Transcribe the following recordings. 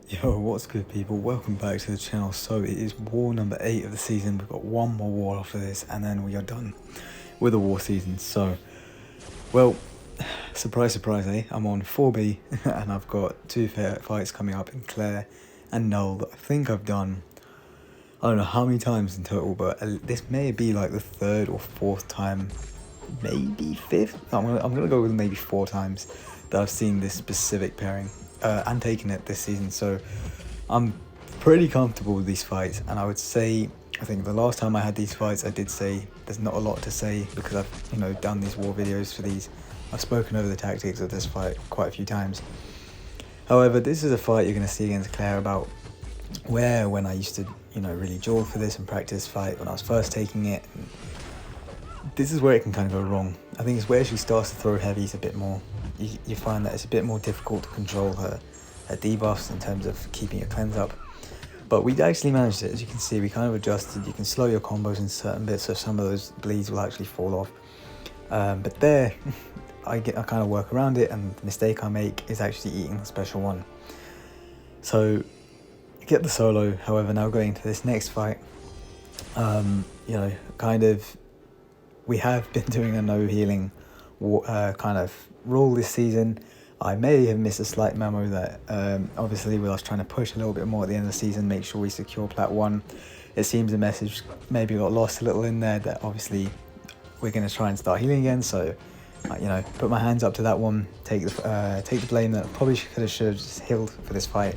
Yo, what's good people? Welcome back to the channel. So it is war number 8 of the season. We've got one more war after this and then we are done with the war season. So, well, surprise, surprise, eh? I'm on 4B and I've got two fights coming up in Claire and Knull that I think I've done, I don't know how many times in total, but this may be like the third or fourth time, maybe fifth. I'm gonna go with maybe 4 times that I've seen this specific pairing and taken it this season. So I'm pretty comfortable with these fights, and I would say, I think the last time I had these fights I did say there's not a lot to say because I've done these war videos for these. I've spoken over the tactics of this fight quite a few times. However, this is a fight you're going to see against Claire about where when I used to really jaw for this and practice fight when I was first taking it, this is where it can kind of go wrong. I think it's where she starts to throw heavies a bit more. You find that it's a bit more difficult to control her debuffs in terms of keeping your cleanse up. But we actually managed it. As you can see, we kind of adjusted. You can slow your combos in certain bits, so some of those bleeds will actually fall off. But there, I kind of work around it, and the mistake I make is actually eating the special one. So, get the solo. However, now going into this next fight, we have been doing a no healing kind of rule this season. I may have missed a slight memo that obviously with us trying to push a little bit more at the end of the season, make sure we secure plat 1. It seems the message maybe got lost a little in there that obviously we're going to try and start healing again. So put my hands up to that one, take the blame that I probably should have just healed for this fight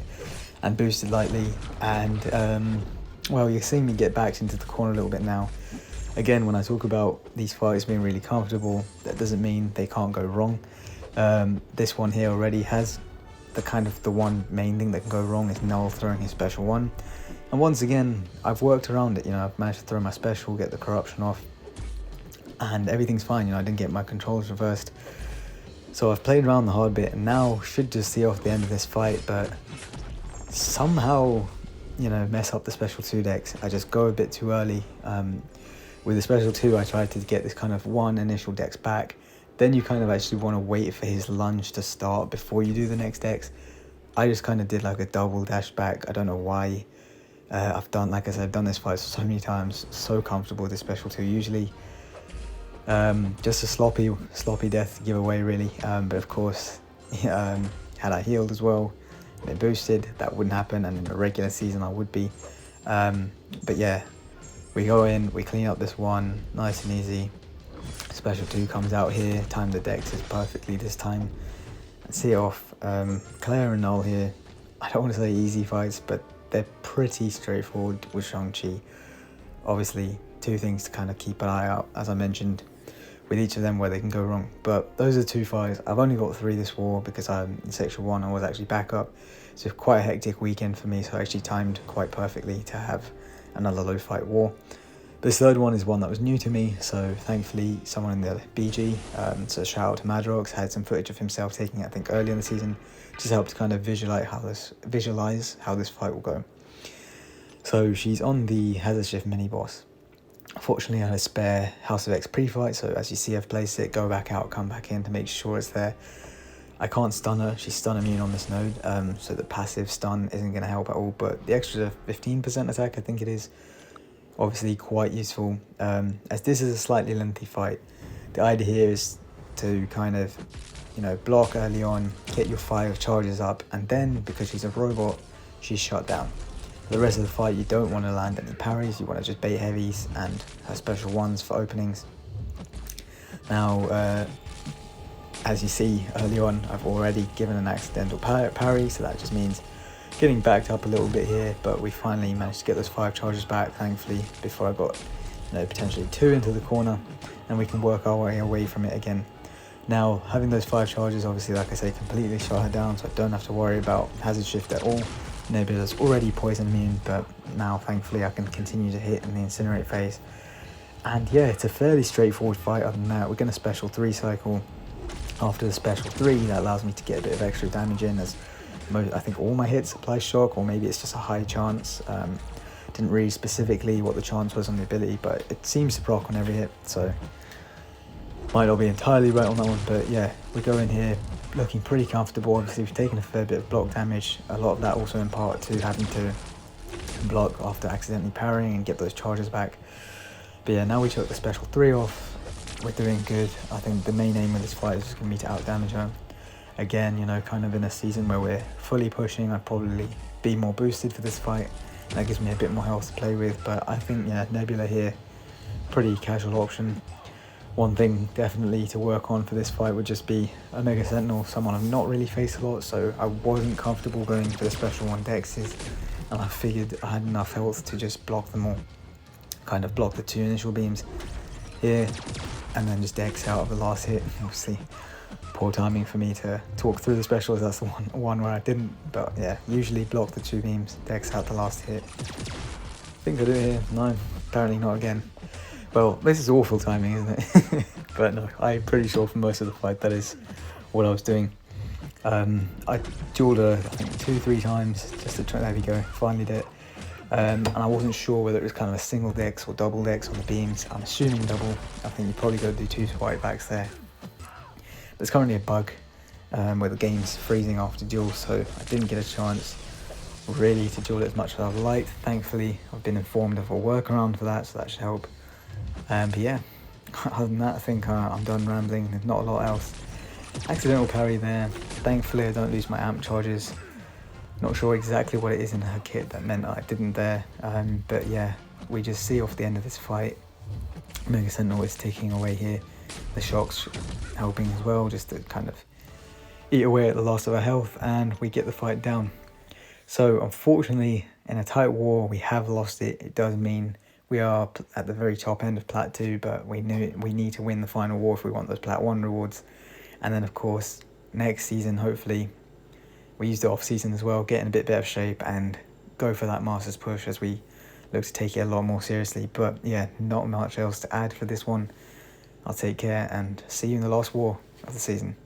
and boosted lightly. And well, you're seeing me get backed into the corner a little bit now. Again, when I talk about these fights being really comfortable, that doesn't mean they can't go wrong. This one here already has the one main thing that can go wrong is Knull throwing his special one. And once again, I've worked around it. I've managed to throw my special, get the corruption off, and everything's fine. I didn't get my controls reversed. So I've played around the hard bit and now should just see off the end of this fight, but somehow, mess up the special 2 decks. I just go a bit too early. With the special 2, I tried to get this kind of one initial dex back. Then you kind of actually want to wait for his lunge to start before you do the next dex. I just kind of did like a double dash back. I don't know why. I've done this fight so many times. So comfortable with the special 2 usually. Just a sloppy death giveaway really. But of course, had I healed as well, been boosted, that wouldn't happen. And in a regular season I would be. But yeah. We go in, we clean up this one, nice and easy. Special 2 comes out here, time the dex is perfectly this time. And see it off. Claire and Knull here, I don't want to say easy fights, but they're pretty straightforward with Shang Chi. Obviously, 2 things to kind of keep an eye out, as I mentioned, with each of them where they can go wrong. But those are 2 fights. I've only got 3 this war because I'm in section 1, I was actually back up. So quite a hectic weekend for me, so I actually timed quite perfectly to have another low fight war. This third one is one that was new to me, so thankfully someone in the BG, so shout out to Madrox, had some footage of himself taking it I think early in the season, just helped kind of visualize how this fight will go. So she's on the Hazard Shift miniboss. Fortunately I had a spare House of X pre-fight, so as you see I've placed it, go back out, come back in to make sure it's there. I can't stun her, she's stun immune on this node, so the passive stun isn't going to help at all, but the extra 15% attack I think it is, obviously quite useful. As this is a slightly lengthy fight, the idea here is to kind of, block early on, get your 5 charges up, and then, because she's a robot, she's shut down. For the rest of the fight, you don't want to land any parries, you want to just bait heavies and her special 1s for openings. Now, as you see early on, I've already given an accidental parry, so that just means getting backed up a little bit here, but we finally managed to get those 5 charges back, thankfully, before I got potentially 2 into the corner, and we can work our way away from it again. Now, having those 5 charges, obviously, like I say, completely shut her down, so I don't have to worry about hazard shift at all. Nebula's already poison immune, but now, thankfully, I can continue to hit in the incinerate phase. And yeah, it's a fairly straightforward fight. Other than that, we're going to special 3 cycle. After the special 3, that allows me to get a bit of extra damage in, as I think all my hits apply shock, or maybe it's just a high chance. Didn't read specifically what the chance was on the ability, but it seems to proc on every hit, so might not be entirely right on that one. But yeah, we go in here, looking pretty comfortable. Obviously we've taken a fair bit of block damage, a lot of that also in part to having to block after accidentally parrying and get those charges back. But yeah, now we took the special 3 off, we're doing good. I think the main aim of this fight is just going to be to out damage her. Again, you know, kind of in a season where we're fully pushing, I'd probably be more boosted for this fight. That gives me a bit more health to play with, but I think, yeah, Nebula here, pretty casual option. One thing definitely to work on for this fight would just be a Mega Sentinel, someone I've not really faced a lot, so I wasn't comfortable going for the special 1 dexes, and I figured I had enough health to just block them all. Kind of block the 2 initial beams here, and then just dex out of the last hit. Obviously, poor timing for me to talk through the specials, that's the one where I didn't, but yeah, usually block the 2 beams, dex out the last hit. I think I do it here. No, apparently not again. Well, this is awful timing, isn't it? But no, I'm pretty sure for most of the fight that is what I was doing. I dueled her, I think 2-3 times just to try. There we go, finally did it. And I wasn't sure whether it was kind of a single dex or double dex on the beams. I'm assuming double. I think you probably got to do 2 swipe backs there. There's currently a bug where the game's freezing after duel, so I didn't get a chance really to duel it as much as I'd liked. Thankfully, I've been informed of a workaround for that, so that should help. But yeah, other than that, I think I'm done rambling. There's not a lot else. Accidental parry there. Thankfully, I don't lose my amp charges. Not sure exactly what it is in her kit that meant I didn't there. But yeah, we just see off the end of this fight, Mega Sentinel is ticking away here. The shocks helping as well, just to kind of eat away at the loss of her health, and we get the fight down. So unfortunately, in a tight war, we have lost it. It does mean we are at the very top end of Plat 2, but we need to win the final war if we want those Plat 1 rewards. And then of course, next season, hopefully, we use the off season as well, get in a bit better shape and go for that Masters push as we look to take it a lot more seriously. But yeah, not much else to add for this one. I'll take care and see you in the last war of the season.